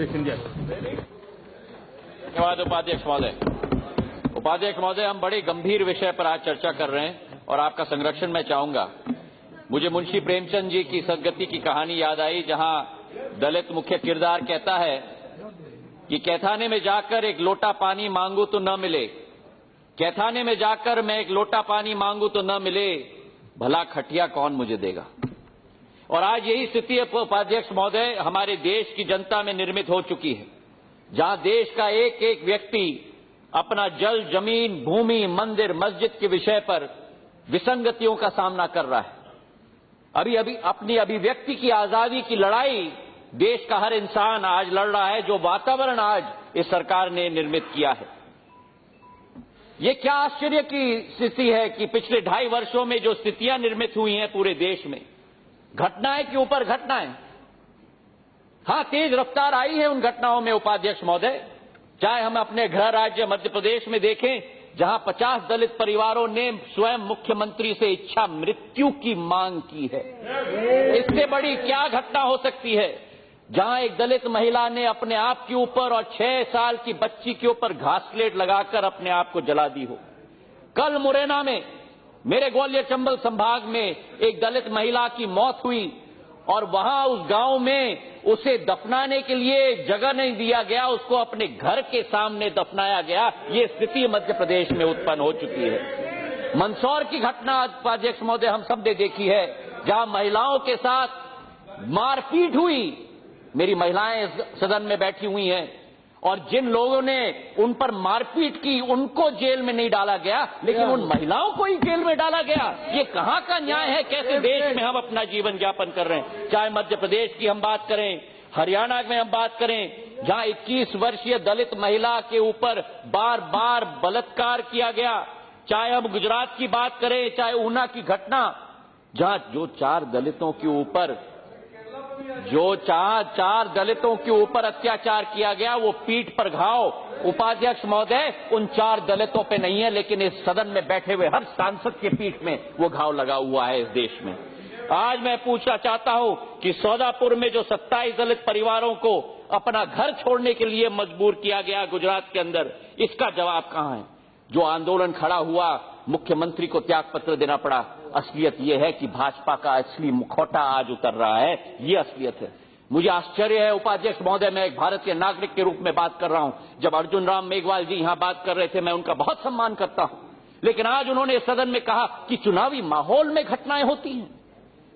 श्री सिंधिया। धन्यवाद उपाध्यक्ष महोदय। उपाध्यक्ष महोदय, हम बड़े गंभीर विषय पर आज चर्चा कर रहे हैं और आपका संरक्षण मैं चाहूंगा। मुझे मुंशी प्रेमचंद जी की सदगति की कहानी याद आई, जहां दलित मुख्य किरदार कहता है कि कैथाने में जाकर एक लोटा पानी मांगू तो न मिले, कैथाने में जाकर मैं एक लोटा पानी मांगू तो न मिले, भला खटिया कौन मुझे देगा। और आज यही स्थिति उपाध्यक्ष महोदय हमारे देश की जनता में निर्मित हो चुकी है, जहां देश का एक एक व्यक्ति अपना जल, जमीन, भूमि, मंदिर, मस्जिद के विषय पर विसंगतियों का सामना कर रहा है। अभी अपनी अभिव्यक्ति की आजादी की लड़ाई देश का हर इंसान आज लड़ रहा है, जो वातावरण आज इस सरकार ने निर्मित किया है। ये क्या आश्चर्य की स्थिति है कि पिछले 2.5 वर्षों में जो स्थितियां निर्मित हुई हैं पूरे देश में, घटनाएं के ऊपर घटनाएं, हां, तेज रफ्तार आई है उन घटनाओं में उपाध्यक्ष महोदय। चाहे हम अपने गृह राज्य मध्य प्रदेश में देखें, जहां 50 दलित परिवारों ने स्वयं मुख्यमंत्री से इच्छा मृत्यु की मांग की है। इससे बड़ी क्या घटना हो सकती है, जहां एक दलित महिला ने अपने आप के ऊपर और 6 साल की बच्ची के ऊपर घासलेट लगाकर अपने आप को जला दी हो। कल मुरैना में, मेरे ग्वालियर चंबल संभाग में, एक दलित महिला की मौत हुई और वहां उस गांव में उसे दफनाने के लिए जगह नहीं दिया गया, उसको अपने घर के सामने दफनाया गया। ये स्थिति मध्य प्रदेश में उत्पन्न हो चुकी है। मंदसौर की घटना उपाध्यक्ष महोदय हम सब ने देखी है, जहां महिलाओं के साथ मारपीट हुई। मेरी महिलाएं सदन में बैठी हुई हैं, और जिन लोगों ने उन पर मारपीट की उनको जेल में नहीं डाला गया, लेकिन उन महिलाओं को ही जेल में डाला गया। ये कहां का न्याय है? कैसे देश में हम अपना जीवन यापन कर रहे हैं? चाहे मध्य प्रदेश की हम बात करें, हरियाणा में हम बात करें, जहां 21 वर्षीय दलित महिला के ऊपर बार बार बलात्कार किया गया, चाहे हम गुजरात की बात करें, चाहे ऊना की घटना, जहां जो 4 दलितों के ऊपर अत्याचार किया गया, वो पीठ पर घाव उपाध्यक्ष महोदय उन 4 दलितों पे नहीं है, लेकिन इस सदन में बैठे हुए हर सांसद के पीठ में वो घाव लगा हुआ है इस देश में। आज मैं पूछना चाहता हूं कि सौदापुर में जो 27 दलित परिवारों को अपना घर छोड़ने के लिए मजबूर किया गया गुजरात के अंदर, इसका जवाब कहां है? जो आंदोलन खड़ा हुआ, मुख्यमंत्री को त्यागपत्र देना पड़ा। असलियत यह है कि भाजपा का असली मुखौटा आज उतर रहा है, ये असलियत है। मुझे आश्चर्य है उपाध्यक्ष महोदय, मैं एक भारतीय नागरिक के रूप में बात कर रहा हूं। जब अर्जुन राम मेघवाल जी यहां बात कर रहे थे, मैं उनका बहुत सम्मान करता हूं, लेकिन आज उन्होंने सदन में कहा कि चुनावी माहौल में घटनाएं होती हैं।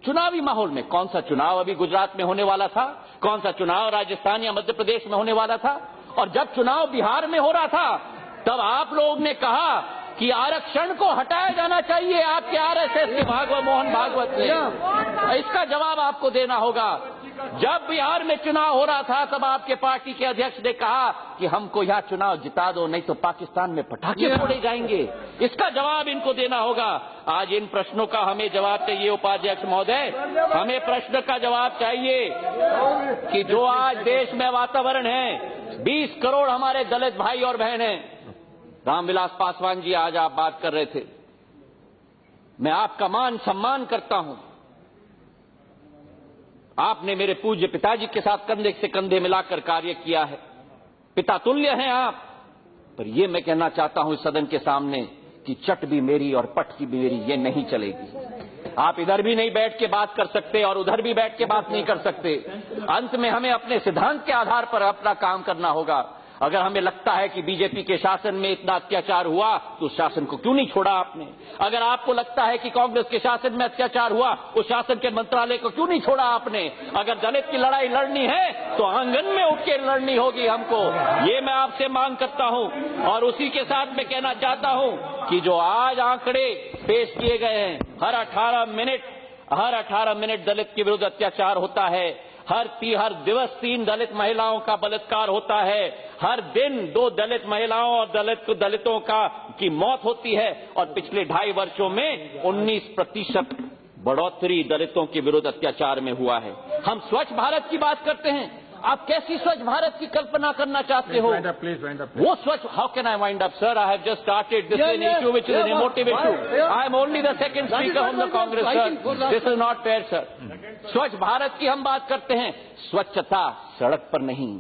चुनावी माहौल में? कौन सा चुनाव अभी गुजरात में होने वाला था? कौन सा चुनाव राजस्थान या मध्य प्रदेश में होने वाला था? और जब चुनाव बिहार में हो रहा था, तब आप लोगों ने कहा कि आरक्षण को हटाया जाना चाहिए, आपके आरएसएस के मोहन भागवत ने। इसका जवाब आपको देना होगा। जब बिहार में चुनाव हो रहा था, तब आपके पार्टी के अध्यक्ष ने कहा कि हमको यहां चुनाव जिता दो, नहीं तो पाकिस्तान में पटाखे फोड़े जाएंगे। इसका जवाब इनको देना होगा। आज इन प्रश्नों का हमें जवाब चाहिए उपाध्यक्ष महोदय। हमें प्रश्न का जवाब चाहिए कि जो आज देश में वातावरण है, 20 करोड़ हमारे दलित भाई और बहन हैं। रामविलास पासवान जी, आज आप बात कर रहे थे, मैं आपका मान सम्मान करता हूं। आपने मेरे पूज्य पिताजी के साथ कंधे से कंधे मिलाकर कार्य किया है, पिता तुल्य हैं आप। पर यह मैं कहना चाहता हूं इस सदन के सामने कि चट भी मेरी और पट की भी मेरी, ये नहीं चलेगी। आप इधर भी नहीं बैठ के बात कर सकते और उधर भी बैठ के बात नहीं कर सकते। अंत में हमें अपने सिद्धांत के आधार पर अपना काम करना होगा। अगर हमें लगता है कि बीजेपी के शासन में इतना अत्याचार हुआ, तो उस शासन को क्यों नहीं छोड़ा आपने? अगर आपको लगता है कि कांग्रेस के शासन में अत्याचार हुआ, उस शासन के मंत्रालय को क्यों नहीं छोड़ा आपने? अगर दलित की लड़ाई लड़नी है, तो आंगन में उठ के लड़नी होगी हमको। ये मैं आपसे मांग करता हूं। और उसी के साथ मैं कहना चाहता हूं कि जो आज आंकड़े पेश किए गए हैं, हर 18 मिनट दलित के विरुद्ध अत्याचार होता है, हर दिवस 3 दलित महिलाओं का बलात्कार होता है, हर दिन 2 दलित महिलाओं और दलितों की मौत होती है, और पिछले 2.5 वर्षों में 19% बढ़ोतरी दलितों के विरुद्ध अत्याचार में हुआ है। हम स्वच्छ भारत की बात करते हैं, आप कैसी स्वच्छ भारत की कल्पना करना चाहते हो? वो स्वच्छ, how can I wind up sir? I have just started this issue which is an emotive issue. I am only the second speaker on the Congress sir, this is not fair sir. स्वच्छ भारत की हम बात करते हैं, स्वच्छता सड़क पर नहीं,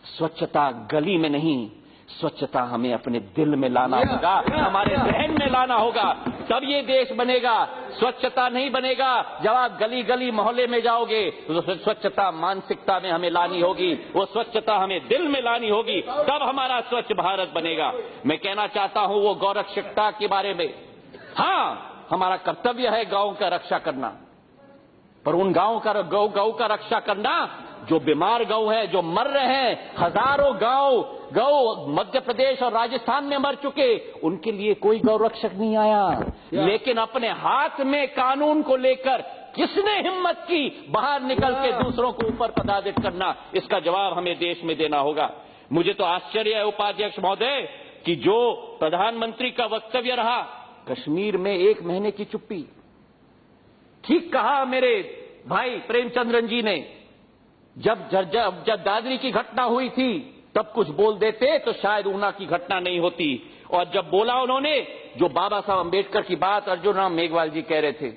स्वच्छता गली में नहीं, स्वच्छता हमें अपने दिल में लाना होगा, हमारे जहन में लाना होगा, तब ये देश बनेगा। स्वच्छता नहीं बनेगा जब आप गली गली मोहल्ले में जाओगे, तो स्वच्छता मानसिकता में हमें लानी होगी, वो स्वच्छता हमें दिल में लानी होगी, तब हमारा स्वच्छ भारत बनेगा। मैं कहना चाहता हूं वो गौरक्षकता के बारे में, हाँ हमारा कर्तव्य है गांव का रक्षा करना, पर उन गौ का रक्षा करना जो बीमार गौ है, जो मर रहे हैं, हजारों गौ मध्य प्रदेश और राजस्थान में मर चुके, उनके लिए कोई गौ रक्षक नहीं आया। लेकिन अपने हाथ में कानून को लेकर किसने हिम्मत की बाहर निकल के दूसरों को ऊपर पदाधित करना, इसका जवाब हमें देश में देना होगा। मुझे तो आश्चर्य है उपाध्यक्ष महोदय कि जो प्रधानमंत्री का वक्तव्य रहा, कश्मीर में 1 महीने की चुप्पी। ठीक कहा मेरे भाई प्रेमचंद्रन जी ने, जब दादरी की घटना हुई थी तब कुछ बोल देते तो शायद ऊना की घटना नहीं होती। और जब बोला उन्होंने, जो बाबा साहब अंबेडकर की बात अर्जुन राम मेघवाल जी कह रहे थे,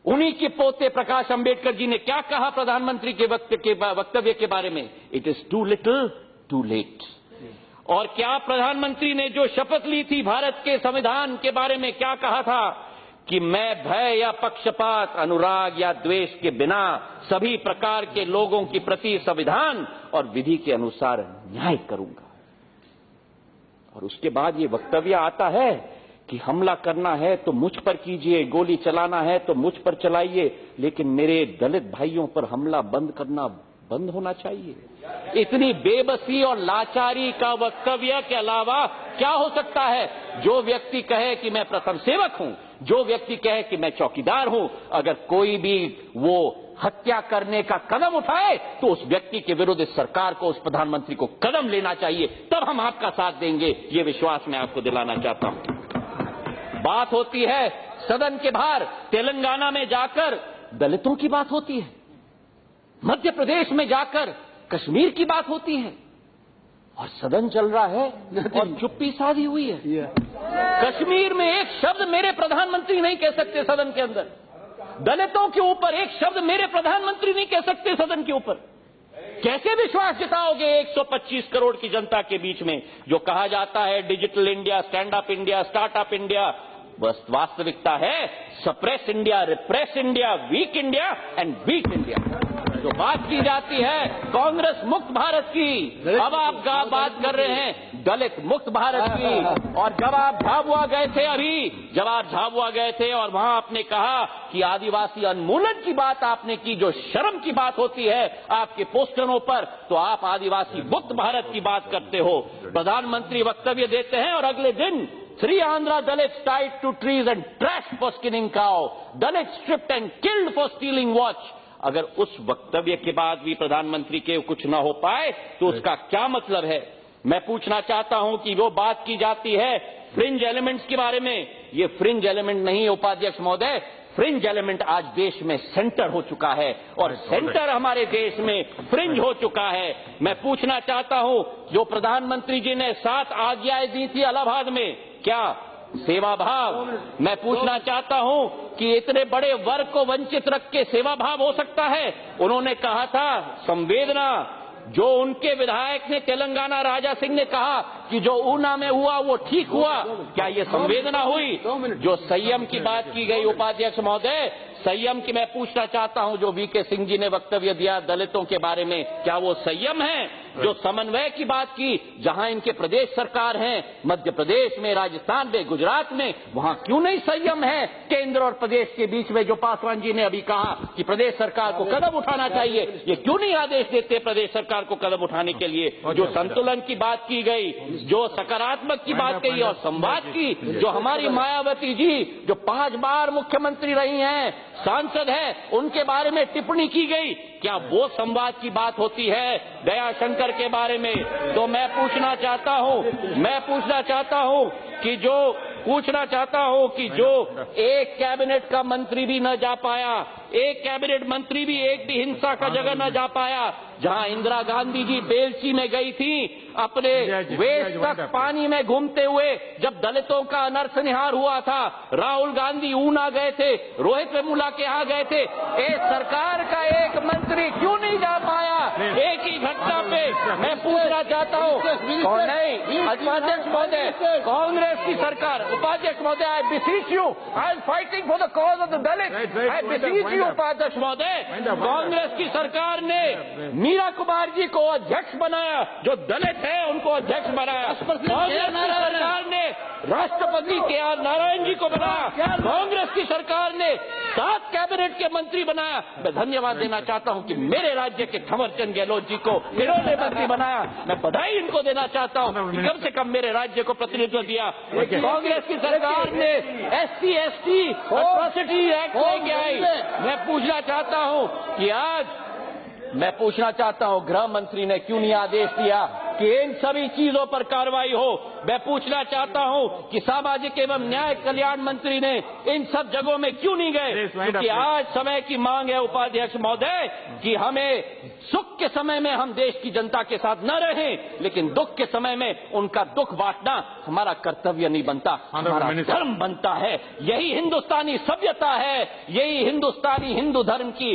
उन्हीं के पोते प्रकाश अंबेडकर जी ने क्या कहा प्रधानमंत्री के वक्तव्य के बारे में, it is too little too late. और क्या प्रधानमंत्री ने जो शपथ ली थी भारत के संविधान के बारे में, क्या कहा था कि मैं भय या पक्षपात, अनुराग या द्वेष के बिना सभी प्रकार के लोगों के प्रति संविधान और विधि के अनुसार न्याय करूंगा। और उसके बाद ये वक्तव्य आता है कि हमला करना है तो मुझ पर कीजिए, गोली चलाना है तो मुझ पर चलाइए, लेकिन मेरे दलित भाइयों पर हमला करना बंद होना चाहिए। इतनी बेबसी और लाचारी का वक्तव्य के अलावा क्या हो सकता है? जो व्यक्ति कहे कि मैं प्रथम सेवक हूं, जो व्यक्ति कहे कि मैं चौकीदार हूं, अगर कोई भी वो हत्या करने का कदम उठाए तो उस व्यक्ति के विरुद्ध इस सरकार को, उस प्रधानमंत्री को कदम लेना चाहिए, तब हम आपका साथ देंगे। ये विश्वास मैं आपको दिलाना चाहता हूं। बात होती है सदन के बाहर, तेलंगाना में जाकर दलितों की बात होती है, मध्य प्रदेश में जाकर कश्मीर की बात होती है, और सदन चल रहा है और चुप्पी साधी हुई है। कश्मीर में एक शब्द मेरे प्रधानमंत्री नहीं कह सकते सदन के अंदर, दलितों के ऊपर एक शब्द मेरे प्रधानमंत्री नहीं कह सकते सदन के ऊपर। कैसे विश्वास जताओगे 125 करोड़ की जनता के बीच में? जो कहा जाता है digital India, stand up India, startup India, बस वास्तविकता है suppress India, repress India, weak India and weak India. जो बात की जाती है कांग्रेस मुक्त भारत की, अब आप बात कर रहे हैं दलित मुक्त भारत की। और जब आप झाबुआ गए थे, जब आप झाबुआ गए थे और वहां आपने कहा कि आदिवासी उन्मूलन की बात आपने की, जो शर्म की बात होती है आपके पोस्टरों पर, तो आप आदिवासी मुक्त भारत की बात करते हो। प्रधानमंत्री वक्तव्य देते हैं और अगले दिन 3 Andhra Dalits tied to trees and trashed for skinning cow, Dalits stripped and killed for stealing watch। अगर उस वक्तव्य के बाद भी प्रधानमंत्री के कुछ न हो पाए तो उसका क्या मतलब है? मैं पूछना चाहता हूं कि वो बात की जाती है फ्रिंज एलिमेंट्स के बारे में, ये फ्रिंज एलिमेंट नहीं है उपाध्यक्ष महोदय, फ्रिंज एलिमेंट आज देश में सेंटर हो चुका है और सेंटर हमारे देश में फ्रिंज हो चुका है। मैं पूछना चाहता हूं, जो प्रधानमंत्री जी ने 7 आज्ञाएं दी थी इलाहाबाद में, क्या सेवा भाव? मैं पूछना चाहता हूं कि इतने बड़े वर्ग को वंचित रख के सेवा भाव हो सकता है? उन्होंने कहा था संवेदना, जो उनके विधायक ने तेलंगाना राजा सिंह ने कहा कि जो ऊना में हुआ वो ठीक हुआ, क्या ये संवेदना हुई? जो संयम की बात की गई उपाध्यक्ष महोदय, संयम की मैं पूछना चाहता हूं, जो वीके सिंह जी ने वक्तव्य दिया दलितों के बारे में, क्या वो संयम है? जो समन्वय की बात की, जहां इनके प्रदेश सरकार है, मध्य प्रदेश में, राजस्थान में, गुजरात में, वहां क्यों नहीं संयम है? केंद्र और प्रदेश के बीच में जो पासवान जी ने अभी कहा कि प्रदेश सरकार को कदम उठाना चाहिए, ये क्यों नहीं आदेश देते प्रदेश सरकार को कदम उठाने के लिए? जो संतुलन की बात की गई, जो सकारात्मक की बात कही और संवाद की, जो हमारी मायावती जी जो 5 बार मुख्यमंत्री रही हैं, सांसद है, उनके बारे में टिप्पणी की गई, क्या वो संवाद की बात होती है दयाशंकर के बारे में? तो मैं पूछना चाहता हूं कि जो एक कैबिनेट का मंत्री भी न जा पाया, एक कैबिनेट मंत्री भी एक भी हिंसा का जगह न जा पाया, जहां इंदिरा गांधी जी बेलची में गई थी अपने वेस्ट तक पानी में घूमते हुए, जब दलितों का नरसंहार हुआ था, राहुल गांधी ऊना गए थे, रोहित वेमुला के यहाँ गए थे, इस सरकार का एक मंत्री क्यों नहीं जा पाया एक ही घटना पे मैं पूछना चाहता हूँ और नहीं उपाध्यक्ष महोदय, कांग्रेस की सरकार, उपाध्यक्ष महोदय, I beseech you, I am fighting for the cause of the Dalit, I beseech you उपाध्यक्ष महोदय, कांग्रेस की सरकार ने मीरा कुमार जी को अध्यक्ष बनाया, जो दलित है उनको अध्यक्ष बनाया। कांग्रेस की सरकार ने राष्ट्रपति के आर नारायण जी को बनाया। कांग्रेस की सरकार ने 7 कैबिनेट के मंत्री बनाया। मैं धन्यवाद देना चाहता हूं कि मेरे राज्य के थवरचंद गहलोत जी को इन्होंने मंत्री बनाया। मैं बधाई इनको देना चाहता हूं कि कम से कम मेरे राज्य को प्रतिनिधित्व दिया। कांग्रेस की सरकार ने SC ST एट्रॉसिटी एक्ट लेके आई। मैं पूछना चाहता हूं गृह मंत्री ने क्यों नहीं आदेश दिया कि इन सभी चीजों पर कार्रवाई हो। मैं पूछना चाहता हूं कि सामाजिक एवं न्याय कल्याण मंत्री ने इन सब जगहों में क्यों नहीं गए, क्योंकि आज समय की मांग है उपाध्यक्ष महोदय कि हमें सुख के समय में हम देश की जनता के साथ न रहें, लेकिन दुख के समय में उनका दुख बांटना हमारा कर्तव्य नहीं बनता, हमारा धर्म बनता है। यही हिंदुस्तानी सभ्यता है, यही हिंदुस्तानी हिंदू धर्म की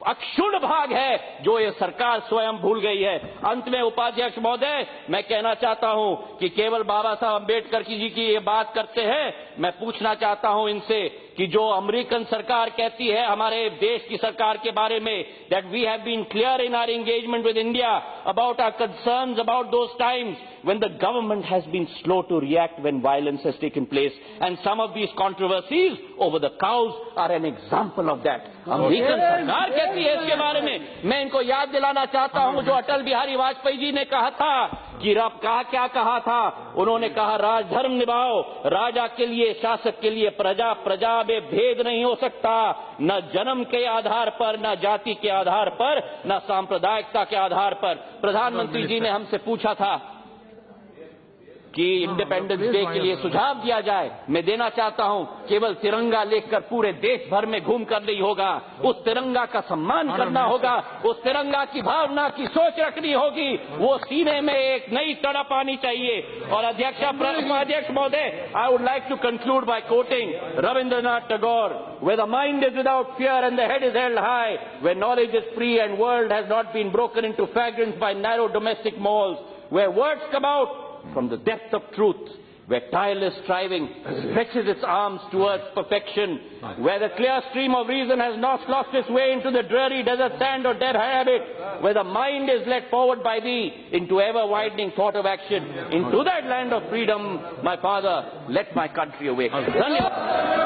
अक्षुण्ण भाग है जो ये सरकार स्वयं भूल गई है। अंत में उपाध्यक्ष महोदय, मैं कहना चाहता हूं कि केवल बाबा साहब अम्बेडकर जी की ये बात करते हैं। मैं पूछना चाहता हूं इनसे कि जो अमेरिकन सरकार कहती है हमारे देश की सरकार के बारे में, that we have been clear in our engagement with India about our concerns about those times when the government has been slow to react when violence has taken place, and some of these controversies over the cows are an example of that. American सरकार कहती है इसके बारे में। मैं इनको याद दिलाना चाहता हूं जो अटल बिहारी वाजपेयी जी ने कहा था कि क्या कहा था, उन्होंने कहा राजधर्म निभाओ, राजा के लिए, शासक के लिए प्रजा, प्रजा में भेद नहीं हो सकता, न जन्म के आधार पर, न जाति के आधार पर, न सांप्रदायिकता के आधार पर। प्रधानमंत्री जी ने हमसे पूछा था कि इंडिपेंडेंस डे के लिए सुझाव दिया जाए। मैं देना चाहता हूं केवल तिरंगा लेकर पूरे देश भर में घूम कर नहीं होगा, उस तिरंगा का सम्मान करना होगा, उस तिरंगा की भावना की सोच रखनी होगी, वो सीने में एक नई तड़प आनी चाहिए। और अध्यक्ष महोदय, I would like to conclude by quoting Rabindranath Tagore, where the mind is without fear and the head is held high, where knowledge is free and world has not been broken into fragments by narrow domestic malls, where words come out from the depth of truth, where tireless striving stretches its arms towards perfection, where the clear stream of reason has not lost its way into the dreary desert sand or dead habit, where the mind is led forward by thee into ever-widening thought of action, into that land of freedom, my father, let my country awake. Dhanyavad.